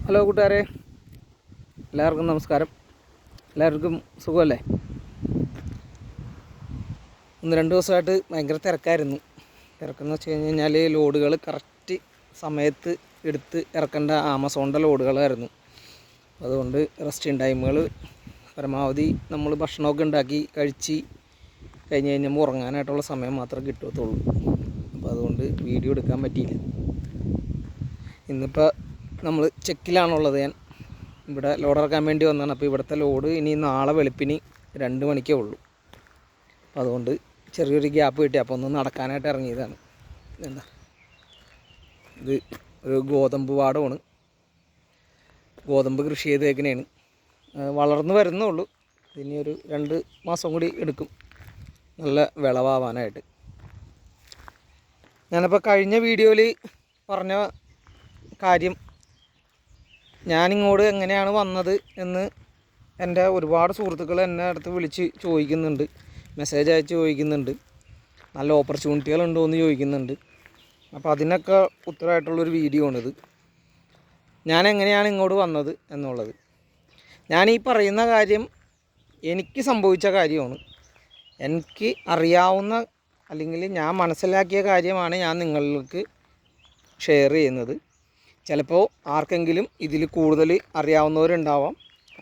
Hello കൂട്ടുകാരെ, എല്ലാവർക്കും നമസ്കാരം. എല്ലാവർക്കും സുഖമല്ലേ? 1-2 ദിവസമായിട്ട് ഭയങ്കര തിരക്കായിരുന്നു. തിരക്കെന്ന് വെച്ച് കഴിഞ്ഞാൽ ലോഡുകൾ കറക്റ്റ് സമയത്ത് എടുത്ത് ഇറക്കേണ്ട ആമസോണിൻ്റെ ലോഡുകളായിരുന്നു. അതുകൊണ്ട് റെസ്റ്റിംഗ് ടൈമുകൾ പരമാവധി നമ്മൾ ഭക്ഷണമൊക്കെ ഉണ്ടാക്കി കഴിച്ച് കഴിഞ്ഞ് കഴിഞ്ഞാൽ ഉറങ്ങാനായിട്ടുള്ള സമയം മാത്രമേ കിട്ടത്തുള്ളൂ. അപ്പോൾ അതുകൊണ്ട് വീഡിയോ എടുക്കാൻ പറ്റിയില്ല. ഇന്നിപ്പോൾ നമ്മൾ ചെക്കിലാണുള്ളത്. ഞാൻ ഇവിടെ ലോഡ് ഇറക്കാൻ വേണ്ടി വന്നതാണ്. അപ്പോൾ ഇവിടുത്തെ ലോഡ് ഇനി നാളെ വെളുപ്പിന് 2 മണിക്കേ ഉള്ളൂ. അപ്പോൾ അതുകൊണ്ട് ചെറിയൊരു ഗ്യാപ്പ് കിട്ടി. അപ്പോൾ ഒന്ന് നടക്കാനായിട്ട് ഇറങ്ങിയതാണ്. എന്താ ഇത് ഒരു ഗോതമ്പ് പാടമാണ്. ഗോതമ്പ് കൃഷി ചെയ്തേക്കണേണ്. വളർന്നു വരുന്നുള്ളൂ. ഇനി ഒരു 2 മാസം കൂടി എടുക്കും നല്ല വിളവാവാനായിട്ട്. ഞാനിപ്പോൾ കഴിഞ്ഞ വീഡിയോയിൽ പറഞ്ഞ കാര്യം, ഞാനിങ്ങോട്ട് എങ്ങനെയാണ് വന്നത് എന്ന് എൻ്റെ ഒരുപാട് സുഹൃത്തുക്കൾ എന്നെ അടുത്ത് വിളിച്ച് ചോദിക്കുന്നുണ്ട്, മെസ്സേജ് അയച്ച് ചോദിക്കുന്നുണ്ട്, നല്ല ഓപ്പർച്യൂണിറ്റികളുണ്ടോ എന്ന് ചോദിക്കുന്നുണ്ട്. അപ്പോൾ അതിനൊക്കെ ഉത്തരമായിട്ടുള്ളൊരു വീഡിയോ ആണിത്. ഞാൻ എങ്ങനെയാണ് ഇങ്ങോട്ട് വന്നത് എന്നുള്ളത്. ഞാനീ പറയുന്ന കാര്യം എനിക്ക് സംഭവിച്ച കാര്യമാണ്. എനിക്ക് അറിയാവുന്ന അല്ലെങ്കിൽ ഞാൻ മനസ്സിലാക്കിയ കാര്യമാണ് ഞാൻ നിങ്ങൾക്ക് ഷെയർ ചെയ്യുന്നത്. ചിലപ്പോൾ ആർക്കെങ്കിലും ഇതിൽ കൂടുതൽ അറിയാവുന്നവരുണ്ടാവാം,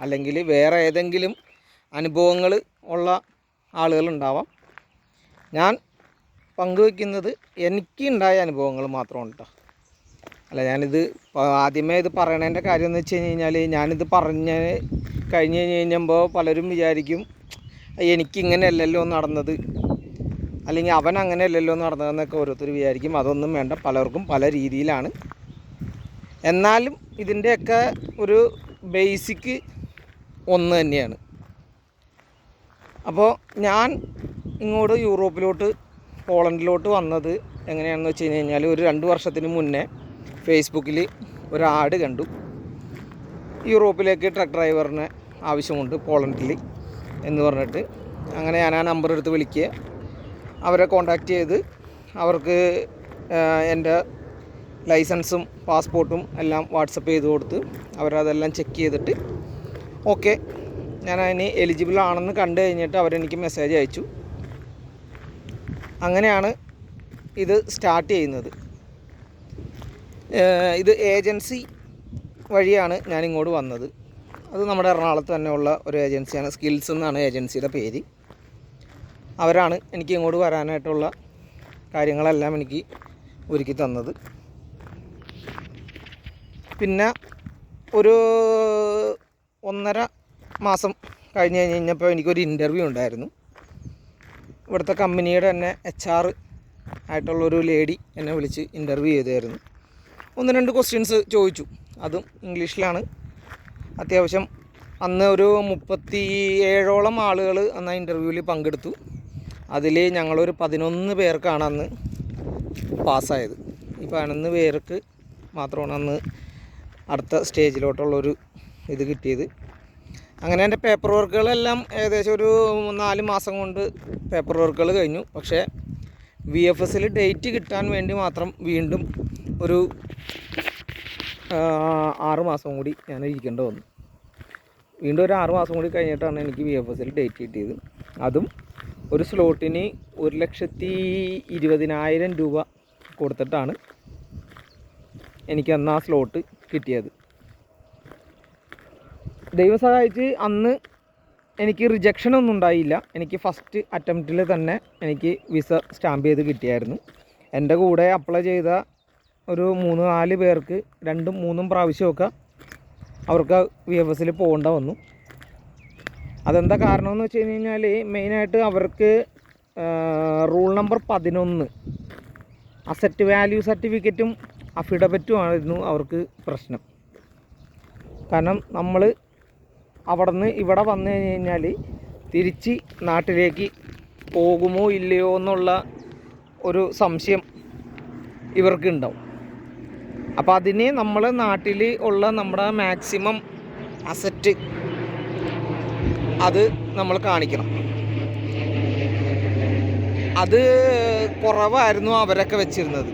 അല്ലെങ്കിൽ വേറെ ഏതെങ്കിലും അനുഭവങ്ങൾ ഉള്ള ആളുകളുണ്ടാവാം. ഞാൻ പങ്കുവയ്ക്കുന്നത് എനിക്ക് ഉണ്ടായ അനുഭവങ്ങൾ മാത്രമാണ് കേട്ടോ. അല്ല, ഞാനിത് ആദ്യമേ ഇത് പറയണതിൻ്റെ കാര്യം എന്ന് വെച്ച് കഴിഞ്ഞാൽ, ഞാനിത് പറഞ്ഞ് കഴിഞ്ഞ് കഴിഞ്ഞപ്പോൾ പലരും വിചാരിക്കും എനിക്കിങ്ങനെയല്ലല്ലോ നടന്നത്, അല്ലെങ്കിൽ അവൻ അങ്ങനെയല്ലല്ലോ നടന്നതെന്നൊക്കെ ഓരോരുത്തർ വിചാരിക്കും. അതൊന്നും വേണ്ട, പലർക്കും പല രീതിയിലാണ്. എന്നാലും ഇതിൻ്റെയൊക്കെ ഒരു ബേസിക്ക് ഒന്ന് തന്നെയാണ്. അപ്പോൾ ഞാൻ ഇങ്ങോട്ട് യൂറോപ്പിലോട്ട്, പോളണ്ടിലോട്ട് വന്നത് എങ്ങനെയാണെന്ന് വെച്ച് കഴിഞ്ഞാൽ, ഒരു 2 വർഷത്തിന് മുന്നേ ഫേസ്ബുക്കിൽ ഒരു ആഡ് കണ്ടു. യൂറോപ്പിലേക്ക് ട്രക്ക് ഡ്രൈവറിന് ആവശ്യമുണ്ട് പോളണ്ടിൽ എന്ന് പറഞ്ഞിട്ട്. അങ്ങനെ ഞാൻ ആ നമ്പർ എടുത്ത് വിളിക്കുക, അവരെ കോണ്ടാക്റ്റ് ചെയ്ത് അവർക്ക് എൻ്റെ ലൈസൻസും പാസ്പോർട്ടും എല്ലാം വാട്സപ്പ് ചെയ്ത് കൊടുത്ത് അവരതെല്ലാം ചെക്ക് ചെയ്തിട്ട് ഓക്കെ, ഞാൻ അതിന് എലിജിബിൾ ആണെന്ന് കണ്ടു കഴിഞ്ഞിട്ട് അവരെനിക്ക് മെസ്സേജ് അയച്ചു. അങ്ങനെയാണ് ഇത് സ്റ്റാർട്ട് ചെയ്യുന്നത്. ഇത് ഏജൻസി വഴിയാണ് ഞാനിങ്ങോട്ട് വന്നത്. അത് നമ്മുടെ എറണാകുളത്ത് തന്നെയുള്ള ഒരു ഏജൻസിയാണ്. സ്കിൽസ് എന്നാണ് ഏജൻസിയുടെ പേര്. അവരാണ് എനിക്ക് ഇങ്ങോട്ട് വരാനായിട്ടുള്ള കാര്യങ്ങളെല്ലാം എനിക്ക് ഒരുക്കി തന്നത്. പിന്നെ ഒരു 1.5 മാസം കഴിഞ്ഞ് കഴിഞ്ഞപ്പോൾ എനിക്കൊരു ഇൻ്റർവ്യൂ ഉണ്ടായിരുന്നു. ഇവിടുത്തെ കമ്പനിയുടെ തന്നെ HR ആയിട്ടുള്ളൊരു ലേഡി എന്നെ വിളിച്ച് ഇൻ്റർവ്യൂ ചെയ്തായിരുന്നു. 1-2 ക്വസ്റ്റ്യൻസ് ചോദിച്ചു. അതും ഇംഗ്ലീഷിലാണ്. അത്യാവശ്യം അന്ന് ഒരു 37ഓളം ആളുകൾ അന്ന് ആ ഇൻ്റർവ്യൂവിൽ പങ്കെടുത്തു. അതിൽ ഞങ്ങളൊരു 11 പേർക്കാണ് അന്ന് പാസ്സായത്. ഈ 11 പേർക്ക് മാത്രമാണ് അന്ന് അടുത്ത സ്റ്റേജിലോട്ടുള്ളൊരു ഇത് കിട്ടിയത്. അങ്ങനെ എൻ്റെ പേപ്പർ വർക്കുകളെല്ലാം ഏകദേശം ഒരു 4 മാസം കൊണ്ട് പേപ്പർ വർക്കുകൾ കഴിഞ്ഞു. പക്ഷേ VFSൽ ഡേറ്റ് കിട്ടാൻ വേണ്ടി മാത്രം വീണ്ടും ഒരു 6 മാസം കൂടി ഞാൻ ഇരിക്കേണ്ടി വന്നു. വീണ്ടും ഒരു 6 മാസം കൂടി കഴിഞ്ഞിട്ടാണ് എനിക്ക് VFSൽ ഡേറ്റ് കിട്ടിയത്. അതും ഒരു സ്ലോട്ടിന് 1,20,000 രൂപ കൊടുത്തിട്ടാണ് എനിക്കന്ന് ആ സ്ലോട്ട് കിട്ടിയത്. ദൈവം സഹായിച്ച് അന്ന് എനിക്ക് റിജക്ഷനൊന്നും ഉണ്ടായില്ല. എനിക്ക് ഫസ്റ്റ് അറ്റംപ്റ്റിൽ തന്നെ എനിക്ക് വിസ സ്റ്റാമ്പ് ചെയ്ത് കിട്ടിയായിരുന്നു. എൻ്റെ കൂടെ അപ്ലൈ ചെയ്ത ഒരു 3-4 പേർക്ക് 2-3 പ്രാവശ്യമൊക്കെ അവർക്ക് VFSൽ പോകേണ്ട വന്നു. അതെന്താ കാരണമെന്ന് വെച്ച് കഴിഞ്ഞാൽ, മെയിനായിട്ട് അവർക്ക് റൂൾ നമ്പർ 11 അസറ്റ് വാല്യൂ സർട്ടിഫിക്കറ്റും അഫിഡവിറ്റും ആയിരുന്നു അവർക്ക് പ്രശ്നം. കാരണം നമ്മൾ അവിടെ നിന്ന് ഇവിടെ വന്നു കഴിഞ്ഞാൽ തിരിച്ച് നാട്ടിലേക്ക് പോകുമോ ഇല്ലയോ എന്നുള്ള ഒരു സംശയം ഇവർക്ക് ഉണ്ടാവും. അപ്പോൾ അതിന് നമ്മൾ നാട്ടിൽ ഉള്ള നമ്മുടെ മാക്സിമം അസറ്റ് അത് നമ്മൾ കാണിക്കണം. അത് കുറവായിരുന്നു അവരൊക്കെ വെച്ചിരുന്നത്.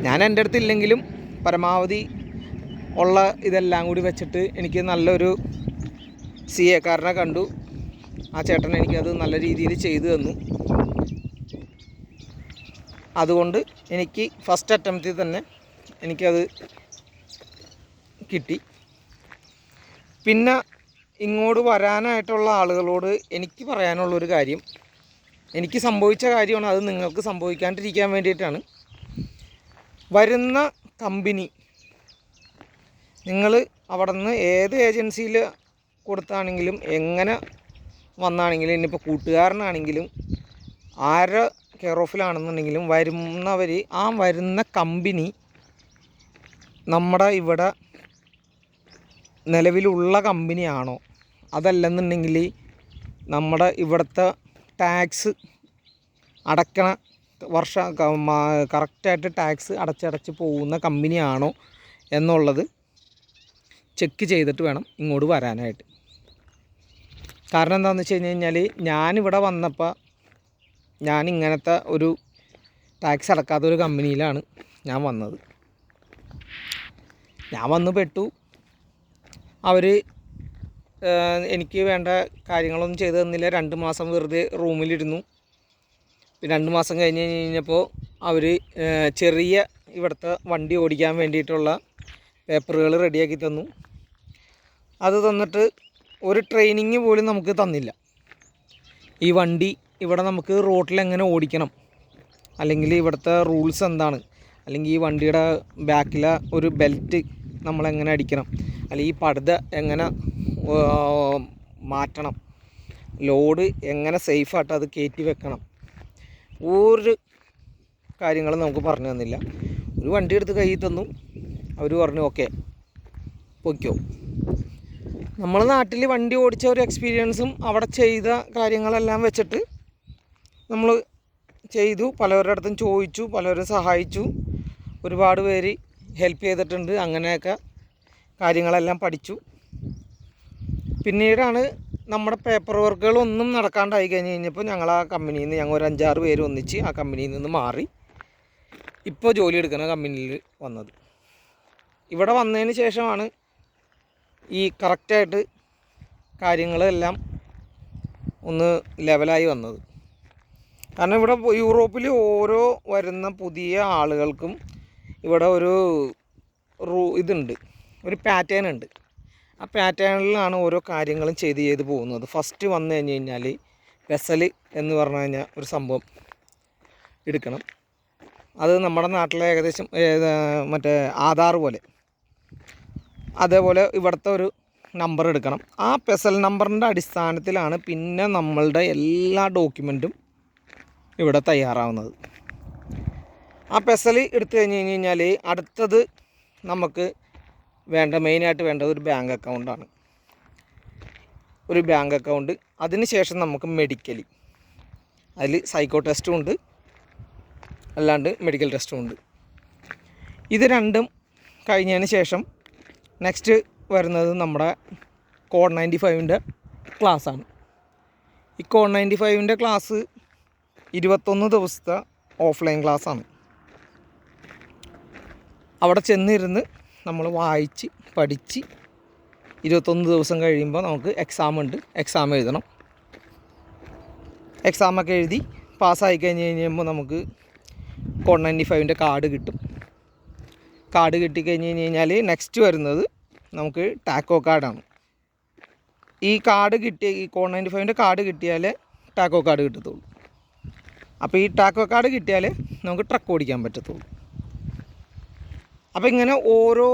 ഞാൻ എൻ്റെ അടുത്തില്ലെങ്കിലും പരമാവധി ഉള്ള ഇതെല്ലാം കൂടി വെച്ചിട്ട് എനിക്ക് നല്ലൊരു CA കാരനെ കണ്ടു. ആ ചേട്ടൻ എനിക്കത് നല്ല രീതിയിൽ ചെയ്തു തന്നു. അതുകൊണ്ട് എനിക്ക് ഫസ്റ്റ് അറ്റംപ്റ്റിൽ തന്നെ എനിക്കത് കിട്ടി. പിന്നെ ഇങ്ങോട്ട് വരാനായിട്ടുള്ള ആളുകളോട് എനിക്ക് പറയാനുള്ളൊരു കാര്യം, എനിക്ക് സംഭവിച്ച കാര്യമാണ്, അത് നിങ്ങൾക്ക് സംഭവിക്കാണ്ടിരിക്കാൻ വേണ്ടിയിട്ടാണ്. വരുന്ന കമ്പനി നിങ്ങൾ അവിടെ നിന്ന് ഏത് ഏജൻസിയിൽ കൊടുത്താണെങ്കിലും എങ്ങനെ വന്നാണെങ്കിലും, ഇനിയിപ്പോൾ കൂട്ടുകാരനാണെങ്കിലും ആരെ കെയർ ഓഫിലാണെന്നുണ്ടെങ്കിലും വരുന്നവർ ആ വരുന്ന കമ്പനി നമ്മുടെ ഇവിടെ നിലവിലുള്ള കമ്പനിയാണോ, അതല്ലെന്നുണ്ടെങ്കിൽ നമ്മുടെ ഇവിടുത്തെ ടാക്സ് അടയ്ക്കണ കറക്റ്റായിട്ട് ടാക്സ് അടച്ചടച്ച് പോകുന്ന കമ്പനിയാണോ എന്നുള്ളത് ചെക്ക് ചെയ്തിട്ട് വേണം ഇങ്ങോട്ട് വരാനായിട്ട്. കാരണം എന്താണെന്ന് വെച്ച് കഴിഞ്ഞാൽ ഞാനിവിടെ വന്നപ്പോൾ ഞാൻ ഇങ്ങനത്തെ ഒരു ടാക്സ് അടക്കാത്ത ഒരു കമ്പനിയിലാണ് ഞാൻ വന്നത്. ഞാൻ വന്ന് പെട്ടു. അവർ എനിക്ക് വേണ്ട കാര്യങ്ങളൊന്നും ചെയ്തു തന്നില്ല. 2 മാസം വെറുതെ റൂമിലിരുന്നു. പിന്നെ 2 മാസം കഴിഞ്ഞപ്പോൾ അവർ ചെറിയ ഇവിടുത്തെ വണ്ടി ഓടിക്കാൻ വേണ്ടിയിട്ടുള്ള പേപ്പറുകൾ റെഡിയാക്കി തന്നു. അത് തന്നിട്ട് ഒരു ട്രെയിനിങ് പോലും നമുക്ക് തന്നില്ല. ഈ വണ്ടി ഇവിടെ നമുക്ക് റോട്ടിൽ എങ്ങനെ ഓടിക്കണം, അല്ലെങ്കിൽ ഇവിടുത്തെ റൂൾസ് എന്താണ്, അല്ലെങ്കിൽ ഈ വണ്ടിയുടെ ബാക്കിലെ ഒരു ബെൽറ്റ് നമ്മളെങ്ങനെ അടിക്കണം, അല്ലെങ്കിൽ ഈ പടുത എങ്ങനെ മാറ്റണം, ലോഡ് എങ്ങനെ സേഫായിട്ട് അത് കയറ്റി വെക്കണം, ഒരു കാര്യങ്ങളും നമുക്ക് പറഞ്ഞു തന്നില്ല. ഒരു വണ്ടി എടുത്ത് കയ്യിൽ തന്നു. അവർ പറഞ്ഞു ഓക്കെ പൊയ്ക്കോ. നമ്മൾ നാട്ടിൽ വണ്ടി ഓടിച്ച ഒരു എക്സ്പീരിയൻസും അവിടെ ചെയ്ത കാര്യങ്ങളെല്ലാം വെച്ചിട്ട് നമ്മൾ ചെയ്തു. പലവരുടെ അടുത്തും ചോദിച്ചു, പലരും സഹായിച്ചു, ഒരുപാട് പേര് ഹെൽപ്പ് ചെയ്തിട്ടുണ്ട്. അങ്ങനെയൊക്കെ കാര്യങ്ങളെല്ലാം പഠിച്ചു. പിന്നീടാണ് നമ്മുടെ പേപ്പർ വർക്കുകളൊന്നും നടക്കാണ്ടായി കഴിഞ്ഞപ്പോൾ ഞങ്ങൾ ആ കമ്പനിയിൽ നിന്ന് ഞങ്ങൾ ഒരു 5-6 പേര് ഒന്നിച്ച് ആ കമ്പനിയിൽ നിന്ന് മാറി ഇപ്പോൾ ജോലി എടുക്കുന്ന കമ്പനിയിൽ വന്നത്. ഇവിടെ വന്നതിന് ശേഷമാണ് ഈ കറക്റ്റായിട്ട് കാര്യങ്ങളെല്ലാം ഒന്ന് ലെവലായി വന്നത്. കാരണം ഇവിടെ യൂറോപ്പിൽ ഓരോ വരുന്ന പുതിയ ആളുകൾക്കും ഇവിടെ ഒരു ഇതുണ്ട്, ഒരു പാറ്റേൺ ഉണ്ട്. ആ പാറ്റേണിലാണ് ഓരോ കാര്യങ്ങളും ചെയ്ത് പോകുന്നത്. ഫസ്റ്റ് വന്നു കഴിഞ്ഞാൽ വെസൽ എന്ന് പറഞ്ഞു കഴിഞ്ഞാൽ ഒരു സംഭവം എടുക്കണം. അത് നമ്മുടെ നാട്ടിലെ ഏകദേശം മറ്റേ ആധാർ പോലെ, അതേപോലെ ഇവിടുത്തെ ഒരു നമ്പർ എടുക്കണം. ആ പെസൽ നമ്പറിൻ്റെ അടിസ്ഥാനത്തിലാണ് പിന്നെ നമ്മളുടെ എല്ലാ ഡോക്യുമെൻറ്റും ഇവിടെ തയ്യാറാവുന്നത്. ആ പെസൽ എടുത്തു കഴിഞ്ഞാൽ അടുത്തത് നമുക്ക് മെയിനായിട്ട് വേണ്ടത് ഒരു ബാങ്ക് അക്കൗണ്ടാണ്. ഒരു ബാങ്ക് അക്കൗണ്ട്, അതിന് ശേഷം നമുക്ക് മെഡിക്കലി, അതിൽ സൈക്കോ ടെസ്റ്റും ഉണ്ട്, അല്ലാണ്ട് മെഡിക്കൽ ടെസ്റ്റും ഉണ്ട്. ഇത് രണ്ടും കഴിഞ്ഞതിന് ശേഷം നെക്സ്റ്റ് വരുന്നത് നമ്മുടെ കോഡ് 95ൻ്റെ ക്ലാസ്സാണ്. ഈ കോഡ് 95ൻ്റെ ക്ലാസ് 21 ദിവസത്തെ ഓഫ്ലൈൻ ക്ലാസ്സാണ്. അവിടെ ചെന്നിരുന്ന് നമ്മൾ വായിച്ച് പഠിച്ച് 21 ദിവസം കഴിയുമ്പോൾ നമുക്ക് എക്സാം ഉണ്ട്. എക്സാം എഴുതണം. എക്സാമൊക്കെ എഴുതി പാസ്സായി കഴിയുമ്പോൾ നമുക്ക് കോഡ് 95ൻ്റെ കാർഡ് കിട്ടും. കാർഡ് കിട്ടിക്കഴിഞ്ഞാൽ നെക്സ്റ്റ് വരുന്നത് നമുക്ക് ടാക്കോ കാർഡാണ്. ഈ കോഡ് 95ൻ്റെ കാർഡ് കിട്ടിയാലേ ടാക്കോ കാർഡ് കിട്ടത്തുള്ളൂ. അപ്പോൾ ഈ ടാക്കോ കാർഡ് കിട്ടിയാലേ നമുക്ക് ട്രക്ക് ഓടിക്കാൻ പറ്റത്തുള്ളൂ. അപ്പോൾ ഇങ്ങനെ ഓരോ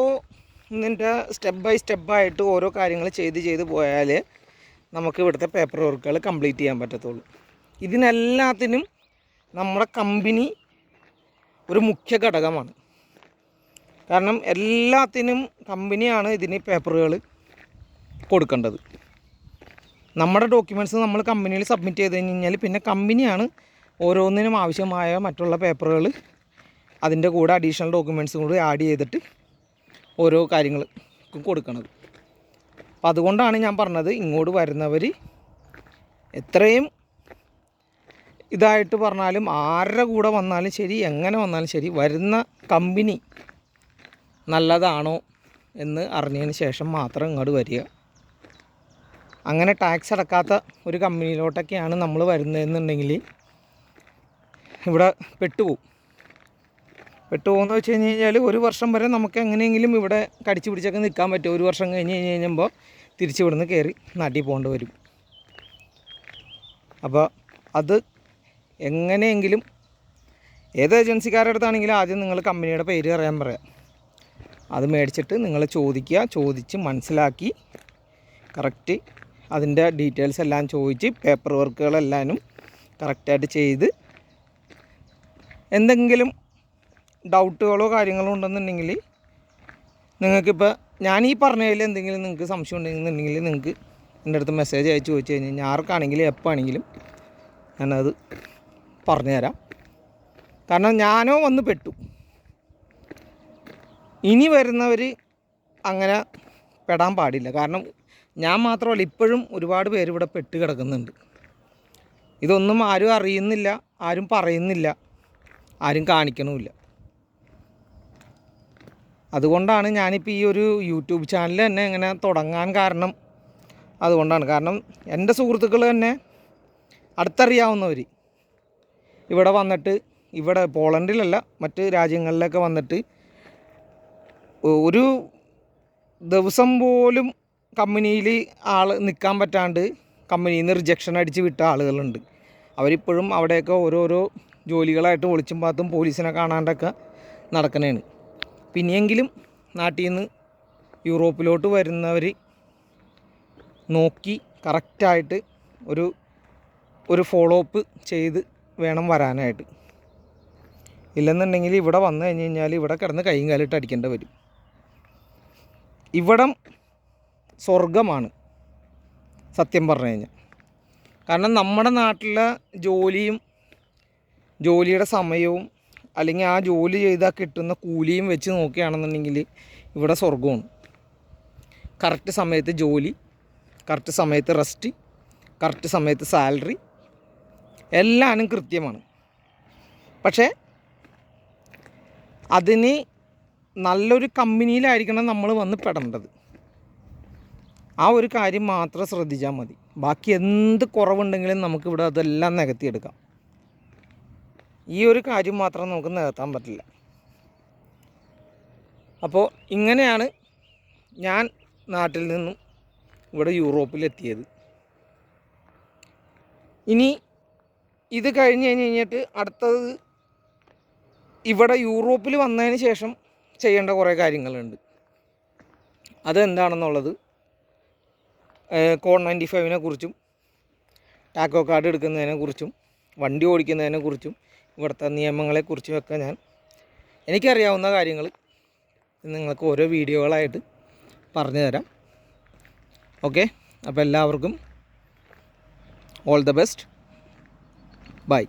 ഇതിൻ്റെ സ്റ്റെപ്പ് ബൈ സ്റ്റെപ്പായിട്ട് ഓരോ കാര്യങ്ങൾ ചെയ്ത് പോയാൽ നമുക്ക് ഇവിടുത്തെ പേപ്പർ വർക്കുകൾ കംപ്ലീറ്റ് ചെയ്യാൻ പറ്റത്തുള്ളൂ. ഇതിനെല്ലാത്തിനും നമ്മുടെ കമ്പനി ഒരു മുഖ്യ ഘടകമാണ്. കാരണം എല്ലാത്തിനും കമ്പനിയാണ് ഇതിന് പേപ്പറുകൾ കൊടുക്കേണ്ടത്. നമ്മുടെ ഡോക്യുമെൻറ്റ്സ് നമ്മൾ കമ്പനിയിൽ സബ്മിറ്റ് ചെയ്ത് കഴിഞ്ഞാൽ പിന്നെ കമ്പനിയാണ് ഓരോന്നിനും ആവശ്യമായ മറ്റുള്ള പേപ്പറുകൾ അതിൻ്റെ കൂടെ അഡീഷണൽ ഡോക്യുമെൻറ്റ്സും കൂടി ആഡ് ചെയ്തിട്ട് ഓരോ കാര്യങ്ങൾ കൊടുക്കുന്നത്. അപ്പോൾ അതുകൊണ്ടാണ് ഞാൻ പറഞ്ഞത്, ഇങ്ങോട്ട് വരുന്നവർ എത്രയും ഇതായിട്ട് പറഞ്ഞാലും ആരുടെ കൂടെ വന്നാലും ശരി, എങ്ങനെ വന്നാലും ശരി, വരുന്ന കമ്പനി നല്ലതാണോ എന്ന് അറിഞ്ഞതിന് ശേഷം മാത്രം ഇങ്ങോട്ട് വരിക. അങ്ങനെ ടാക്സ് അടക്കാത്ത ഒരു കമ്പനിയിലോട്ടൊക്കെയാണ് നമ്മൾ വരുന്നതെന്നുണ്ടെങ്കിൽ ഇവിടെ പെട്ടുപോകുമെന്ന് വെച്ച് കഴിഞ്ഞാൽ ഒരു വർഷം വരെ നമുക്ക് എങ്ങനെയെങ്കിലും ഇവിടെ കടിച്ചു പിടിച്ചൊക്കെ നിൽക്കാൻ പറ്റും. ഒരു വർഷം കഴിഞ്ഞ് കഴിയുമ്പോൾ തിരിച്ച് ഇവിടുന്ന് കയറി നാട്ടിൽ പോകേണ്ടി വരും. അപ്പോൾ അത് എങ്ങനെയെങ്കിലും ഏത് ഏജൻസിക്കാരുടെ അടുത്താണെങ്കിലും ആദ്യം നിങ്ങൾ കമ്പനിയുടെ പേര് അറിയാൻ പറയാം. അത് മേടിച്ചിട്ട് നിങ്ങൾ ചോദിച്ച് മനസ്സിലാക്കി കറക്റ്റ് അതിൻ്റെ ഡീറ്റെയിൽസ് എല്ലാം ചോദിച്ച് പേപ്പർ വർക്കുകളെല്ലാനും കറക്റ്റായിട്ട് ചെയ്ത് എന്തെങ്കിലും ഡൗട്ടുകളോ കാര്യങ്ങളോ ഉണ്ടെന്നുണ്ടെങ്കിൽ നിങ്ങൾക്കിപ്പോൾ ഞാൻ ഈ പറഞ്ഞതിൽ എന്തെങ്കിലും നിങ്ങൾക്ക് സംശയം ഉണ്ടെന്നുണ്ടെങ്കിൽ നിങ്ങൾക്ക് എൻ്റെ അടുത്ത് മെസ്സേജ് അയച്ച് ചോദിച്ചു കഴിഞ്ഞാൽ ആർക്കാണെങ്കിലും എപ്പോഴാണെങ്കിലും ഞാനത് പറഞ്ഞുതരാം. കാരണം ഞാനോ വന്ന് പെട്ടു. ഇനി വരുന്നവർ അങ്ങനെ പെടാൻ പാടില്ല. കാരണം ഞാൻ മാത്രമല്ല, ഇപ്പോഴും ഒരുപാട് പേര് ഇവിടെ പെട്ട് കിടക്കുന്നുണ്ട്. ഇതൊന്നും ആരും അറിയുന്നില്ല, ആരും പറയുന്നില്ല, ആരും കാണിക്കണമില്ല. അതുകൊണ്ടാണ് ഞാനിപ്പോൾ ഈ ഒരു യൂട്യൂബ് ചാനൽ തന്നെ ഇങ്ങനെ തുടങ്ങാൻ കാരണം അതുകൊണ്ടാണ്. കാരണം എൻ്റെ സുഹൃത്തുക്കൾ തന്നെ അടുത്തറിയാവുന്നവർ ഇവിടെ വന്നിട്ട്, ഇവിടെ പോളണ്ടിലല്ല മറ്റ് രാജ്യങ്ങളിലൊക്കെ വന്നിട്ട് ഒരു ദിവസം പോലും കമ്പനിയിൽ നിൽക്കാൻ പറ്റാണ്ട് കമ്പനിയിൽ നിന്ന് റിജക്ഷൻ അടിച്ച് വിട്ട ആളുകളുണ്ട്. അവരിപ്പോഴും അവിടെയൊക്കെ ഓരോരോ ജോലികളായിട്ട് ഒളിച്ചും പാത്തും പോലീസിനെ കാണാണ്ടൊക്കെ നടക്കണേണ്. പിന്നെയെങ്കിലും നാട്ടിൽ നിന്ന് യൂറോപ്പിലോട്ട് വരുന്നവർ നോക്കി കറക്റ്റായിട്ട് ഒരു ഫോളോ അപ്പ് ചെയ്ത് വേണം വരാനായിട്ട്. ഇല്ലെന്നുണ്ടെങ്കിൽ ഇവിടെ വന്നു കഴിഞ്ഞ് കഴിഞ്ഞാൽ ഇവിടെ കിടന്ന് കൈയും കാലിട്ട് അടിക്കേണ്ടി വരും. ഇവിടം സ്വർഗമാണ് സത്യം പറഞ്ഞു കഴിഞ്ഞാൽ. കാരണം നമ്മുടെ നാട്ടിലെ ജോലിയുടെ സമയവും അല്ലെങ്കിൽ ആ ജോലി ചെയ്താൽ കിട്ടുന്ന കൂലിയും വെച്ച് നോക്കുകയാണെന്നുണ്ടെങ്കിൽ ഇവിടെ സ്വർഗമാണ്. കറക്റ്റ് സമയത്ത് ജോലി, കറക്റ്റ് സമയത്ത് റെസ്റ്റ്, കറക്റ്റ് സമയത്ത് സാലറി എല്ലാനും കൃത്യമാണ്. പക്ഷേ അതിന് നല്ലൊരു കമ്പനിയിലായിരിക്കണം നമ്മൾ വന്ന് പെടേണ്ടത്. ആ ഒരു കാര്യം മാത്രം ശ്രദ്ധിച്ചാൽ മതി. ബാക്കി എന്ത് കുറവുണ്ടെങ്കിലും നമുക്കിവിടെ അതെല്ലാം നികത്തിയെടുക്കാം. ഈ ഒരു കാര്യം മാത്രം നമുക്ക് നികത്താൻ പറ്റില്ല. അപ്പോൾ ഇങ്ങനെയാണ് ഞാൻ നാട്ടിൽ നിന്നും ഇവിടെ യൂറോപ്പിലെത്തിയത്. ഇനി ഇത് കഴിഞ്ഞ് കഴിഞ്ഞിട്ട് അടുത്തത് ഇവിടെ യൂറോപ്പിൽ വന്നതിന് ശേഷം ചെയ്യേണ്ട കുറേ കാര്യങ്ങളുണ്ട്. അതെന്താണെന്നുള്ളത് കോഡ് 95 കുറിച്ചും ടാക്കോ കാർഡ് എടുക്കുന്നതിനെ കുറിച്ചും വണ്ടി ഓടിക്കുന്നതിനെ കുറിച്ചും ഇവിടുത്തെ നിയമങ്ങളെക്കുറിച്ചുമൊക്കെ എനിക്കറിയാവുന്ന കാര്യങ്ങൾ നിങ്ങൾക്ക് ഓരോ വീഡിയോകളായിട്ട് പറഞ്ഞു തരാം. ഓക്കെ, അപ്പോൾ എല്ലാവർക്കും ഓൾ ദ ബെസ്റ്റ്. ബൈ.